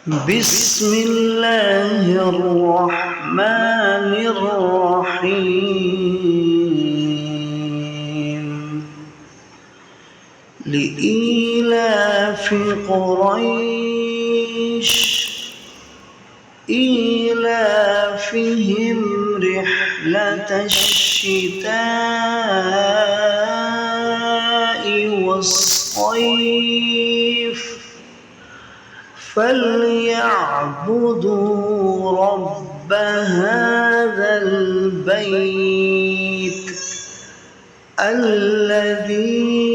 بسم الله الرحمن الرحيم لإيلاف قريش إيلافهم رحلة الشتاء والصيف فليعبدوا رب هذا البيت الذي